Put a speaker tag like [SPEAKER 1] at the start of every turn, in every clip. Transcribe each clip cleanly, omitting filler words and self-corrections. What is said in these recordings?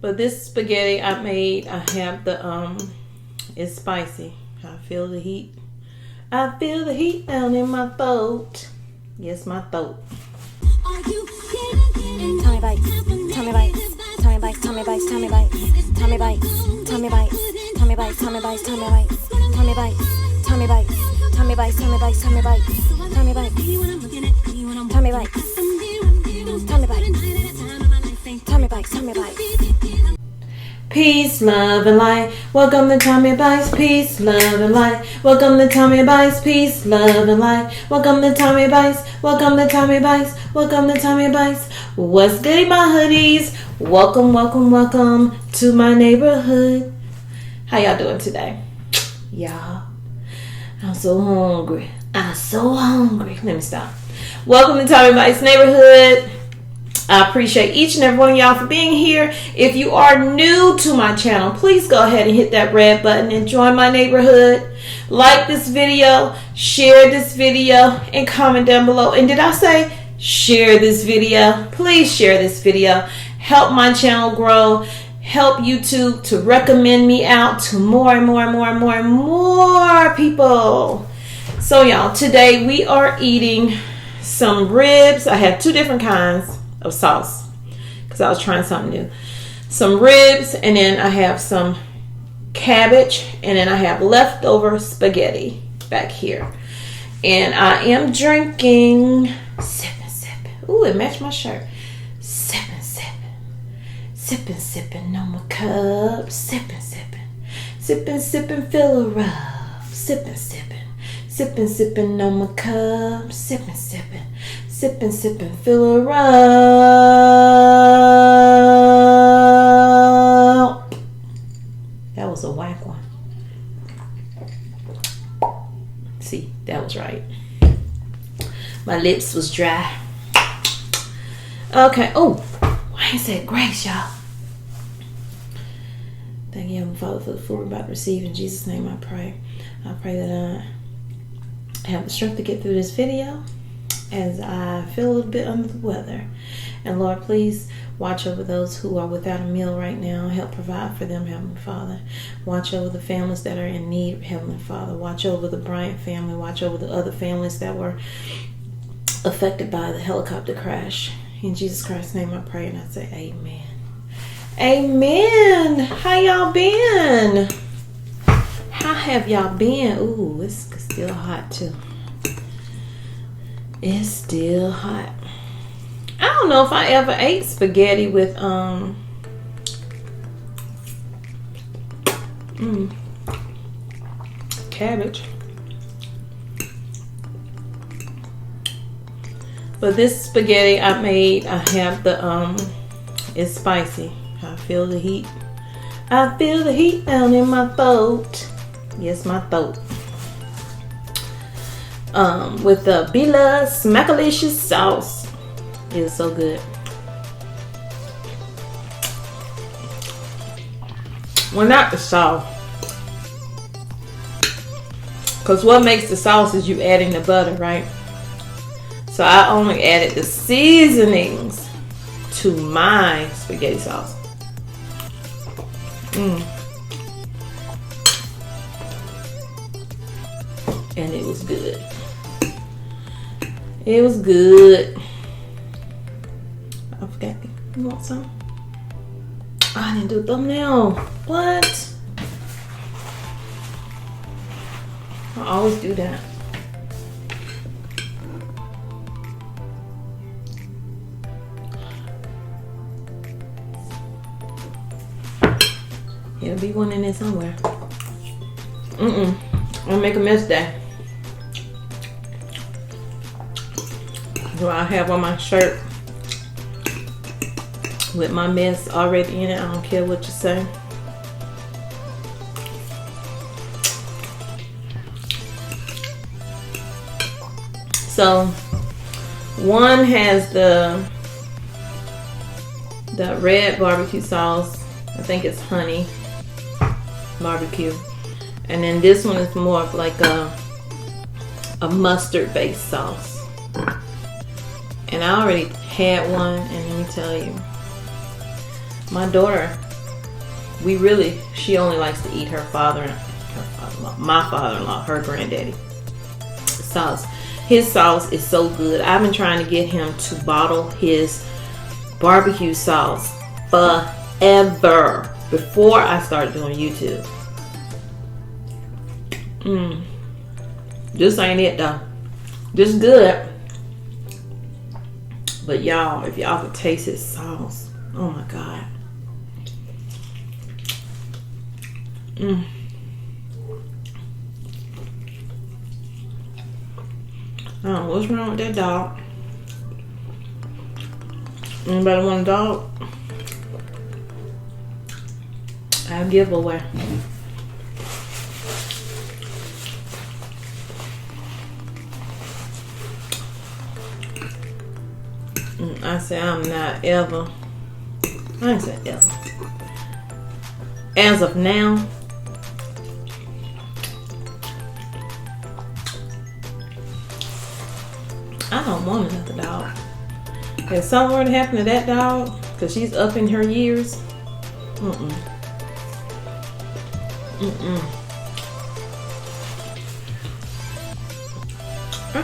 [SPEAKER 1] But this spaghetti I made, I have the it's spicy. I feel the heat. I feel the heat down in my throat. Yes, my throat.
[SPEAKER 2] Tommy bites, Tommy bites, Tommy bites, Tommy bites, Tommy bites, Tommy bites, Tommy bites, Tommy bites, Tommy bites, Tommy bites, Tommy bites, Tommy bites, Tommy bites, Tommy bites, Tommy bites, Tommy bites, Tommy bites, Tommy bites, Tommy bites, Tommy bites.
[SPEAKER 1] Peace, love, and light. Welcome to Tommy Bites. Peace, love, and light. Welcome to Tommy Bites. Peace, love, and light. Welcome to Tommy Bites. Welcome to Tommy Bites. Welcome to Tommy Bites. What's goody, my hoodies? Welcome, welcome, welcome to my neighborhood. How y'all doing today? Y'all, I'm so hungry. I'm so hungry. Let me stop. Welcome to Tommy Bites neighborhood. I appreciate each and every one of y'all for being here. If you are new to my channel, please go ahead and hit that red button and join my neighborhood. Like this video, share this video, and comment down below. And did I say share this video? Please share this video. Help my channel grow. Help YouTube to recommend me out to more and more and more and more and more people. So y'all, today we are eating some ribs. I have two different kinds of sauce because I was trying something new. Some ribs, and then I have some cabbage, and then I have leftover spaghetti back here. And I am drinking, sipping. Ooh, it matched my shirt. Sipping. Sipping on my cup. Sipping. Fill her up. Sipping on my cup. Sipping. Fill her up. That was a whack one. See, that was right. My lips was dry. Okay. Oh, I ain't said grace, y'all. Thank you, Heavenly Father, for the food we're about to receive. In Jesus' name I pray. I pray that I have the strength to get through this video as I feel a little bit under the weather. And Lord, please watch over those who are without a meal right now. Help provide for them, Heavenly Father. Watch over the families that are in need, Heavenly Father. Watch over the Bryant family. Watch over the other families that were affected by the helicopter crash. In Jesus Christ's name I pray, and I say amen. Amen. How y'all been? How have y'all been? Ooh, it's still hot too. It's still hot. I don't know if I ever ate spaghetti with cabbage. But this spaghetti I made, I have the it's spicy. I feel the heat. I feel the heat down in my throat. Yes, my throat. With the Bitez SMACKALICIOUS sauce. It is so good. Well, not the sauce. Because what makes the sauce is you adding the butter, right? So I only added the seasonings to my spaghetti sauce. And it was good. It was good. I forgot. You want some? Oh, I didn't do a thumbnail. What? I always do that. There'll be one in there somewhere. I'm gonna make a mess today. So I have on my shirt with my mess already in it. I don't care what you say. So one has the red barbecue sauce. I think it's honey barbecue. And then this one is more of like a mustard based sauce. And I already had one, and let me tell you, my daughter she only likes to eat her father-in-law, my father-in-law, her granddaddy sauce. His sauce is so good. I've been trying to get him to bottle his barbecue sauce forever, before I started doing YouTube. This ain't it though. This is good. But y'all, if y'all could taste his sauce, oh my God. I don't know what's wrong with that dog. Anybody want a dog? I'll give away. I say I'm not ever. I ain't say ever. As of now, I don't want another dog. If something were to happen to that dog, because she's up in her years, I'm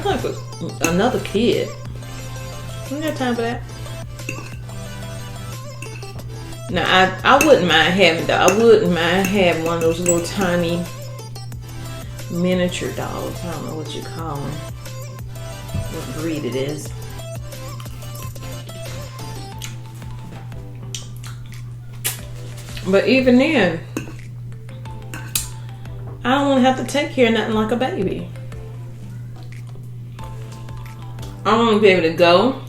[SPEAKER 1] like another kid. I don't have time for that. Now, I wouldn't mind having dog. I wouldn't mind having one of those little tiny miniature dogs. I don't know what you call them. What breed it is. But even then, I don't want to have to take care of nothing like a baby. I want to be able to go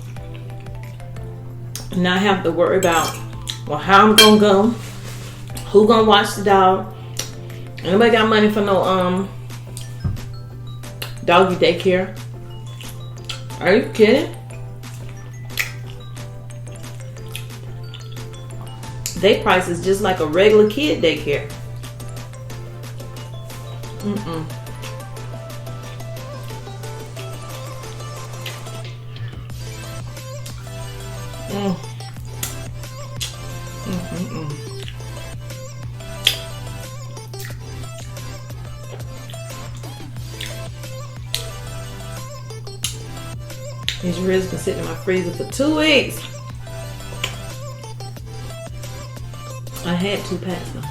[SPEAKER 1] and not have to worry about, well, how I'm gonna go, who gonna watch the dog. Anybody got money for no doggy daycare? Are you kidding? They price is just like a regular kid daycare. These ribs been sitting in my freezer for 2 weeks. I had 2 packs though.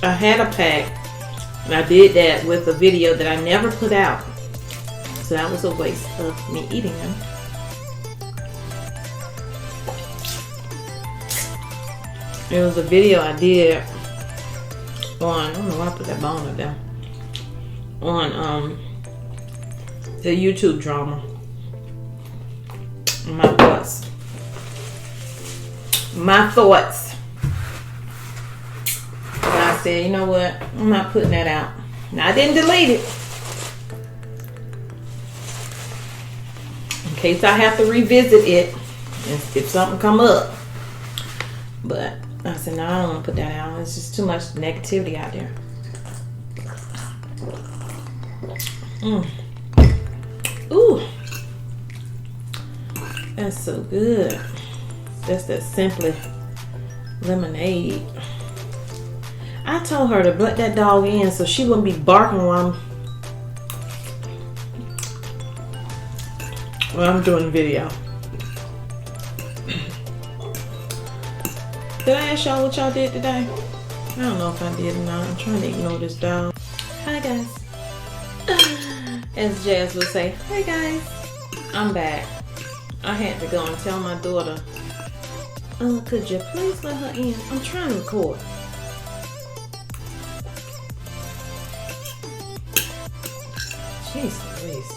[SPEAKER 1] I had a pack, and I did that with a video that I never put out. So that was a waste of me eating them. It was a video I did on, I don't know why I put that bone up there, on the YouTube drama. My thoughts. And I said, you know what? I'm not putting that out. Now, I didn't delete it, in case I have to revisit it if something come up. But I said, no, I don't want to put that out. It's just too much negativity out there. Ooh, that's so good. That's that Simply lemonade. I told her to let that dog in so she wouldn't be barking while I'm doing the video. Did I ask y'all what y'all did today? I don't know if I did or not. I'm trying to ignore this dog. Hi guys. As Jazz would say, hey guys. I'm back. I had to go and tell my daughter, could you please let her in? I'm trying to record. Jeez Louise.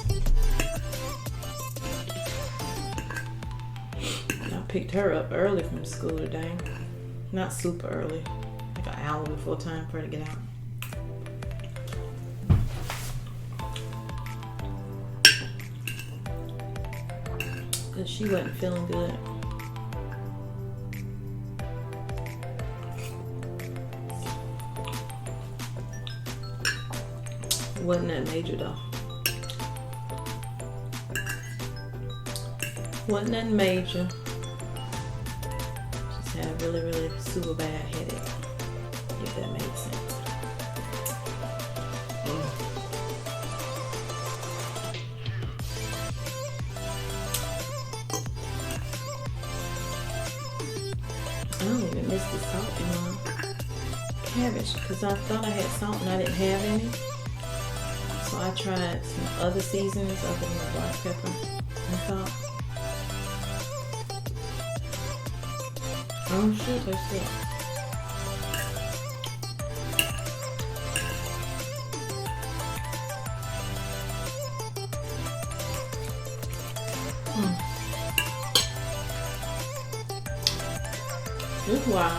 [SPEAKER 1] I picked her up early from school today. Not super early. Like an hour before time for her to get out. Because she wasn't feeling good. Wasn't that major though. Wasn't that major. had a really, really super bad headache, if that makes sense. I don't even miss the salt in my cabbage because I thought I had salt and I didn't have any. So I tried some other seasonings other than the black pepper and salt. Oh shit, that's it. This is why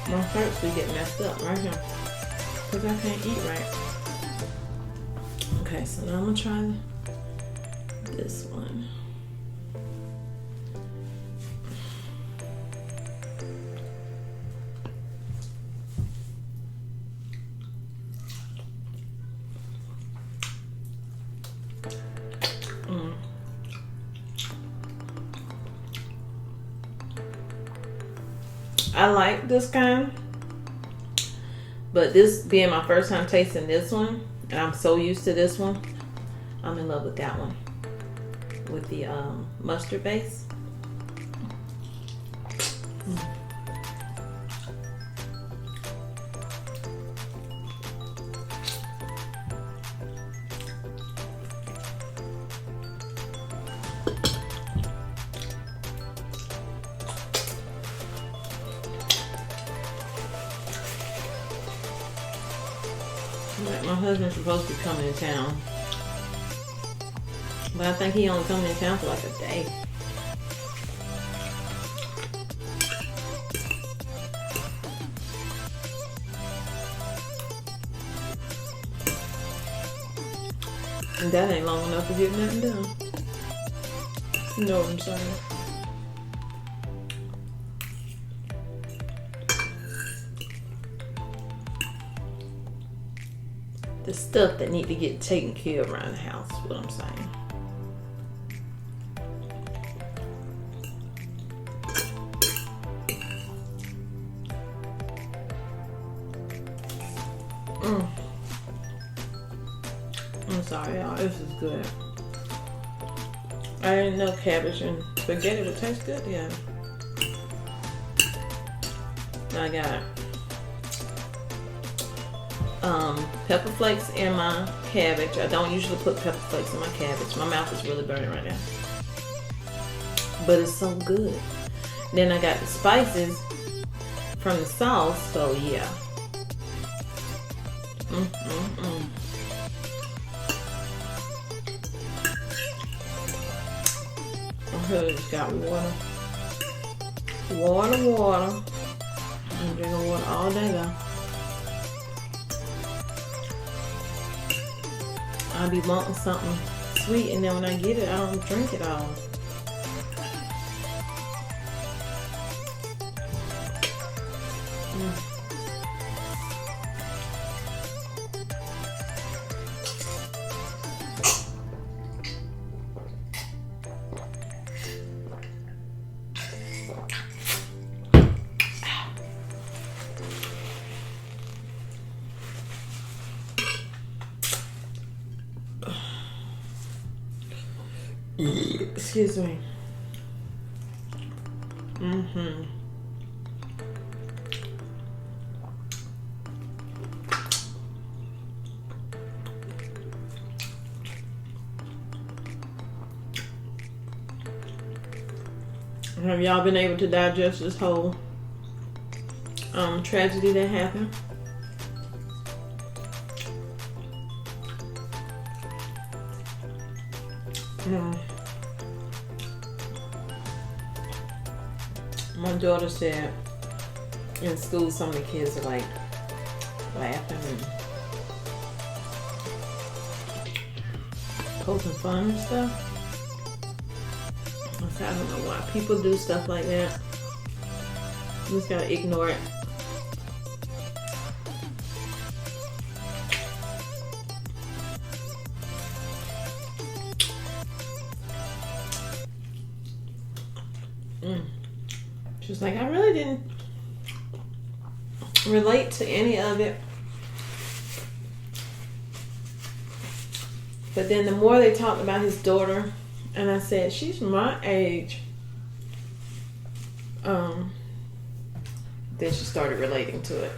[SPEAKER 1] my throats be getting messed up right here. Because I can't eat right. Okay, so now I'm going to try this one. I like this kind, but this being my first time tasting this one, and I'm so used to this one, I'm in love with that one with the mustard base. My husband's supposed to be coming in town, but I think he only coming in town for like a day. And that ain't long enough to get nothing done. You know what I'm saying? The stuff that need to get taken care of around the house, is what I'm saying. I'm sorry, y'all. This is good. I didn't know cabbage and spaghetti would taste good. Yeah. I got pepper flakes in my cabbage. I don't usually put pepper flakes in my cabbage. My mouth is really burning right now. But it's so good. Then I got the spices from the sauce, so yeah. I just got water. Water. I'm drinking water all day though. I'll be wanting something sweet, and then when I get it, I don't drink it all. Excuse me. Have y'all been able to digest this whole tragedy that happened? My daughter said in school some of the kids are like laughing and poking fun and stuff. I said, I don't know why people do stuff like that. You just gotta ignore it. She was like, I really didn't relate to any of it. But then the more they talked about his daughter, and I said, she's my age. Then she started relating to it.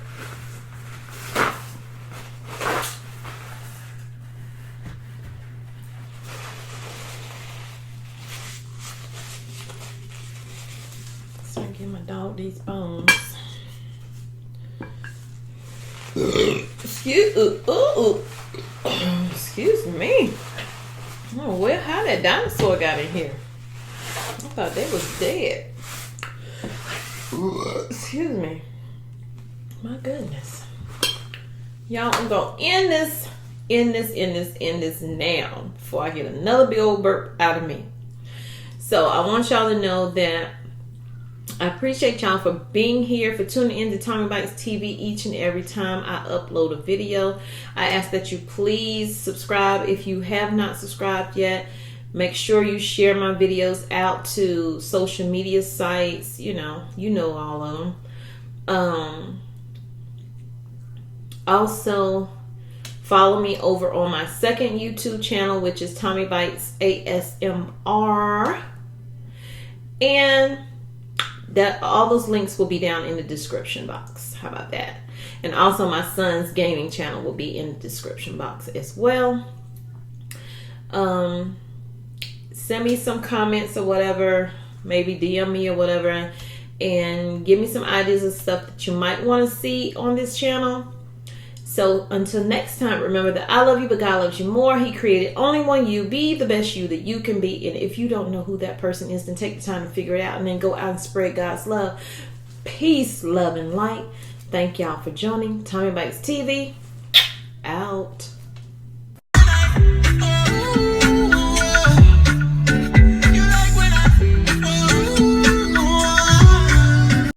[SPEAKER 1] So I give my dog these bones. Excuse me. Oh, well, how that dinosaur got in here? I thought they was dead. Excuse me. My goodness. Y'all, I'm gonna end this now before I get another big old burp out of me. So I want y'all to know that I appreciate y'all for being here, for tuning in to Tommy Bites TV each and every time I upload a video. I ask that you please subscribe if you have not subscribed yet. Make sure you share my videos out to social media sites. You know all of them. Also, follow me over on my second YouTube channel, which is Tommy Bites ASMR. And that all those links will be down in the description box. How about that? And also my son's gaming channel will be in the description box as well. Send me some comments or whatever, maybe DM me or whatever, and give me some ideas of stuff that you might want to see on this channel. So until next time, remember that I love you, but God loves you more. He created only one you. Be the best you that you can be. And if you don't know who that person is, then take the time to figure it out and then go out and spread God's love. Peace, love, and light. Thank y'all for joining Tommy Bites TV.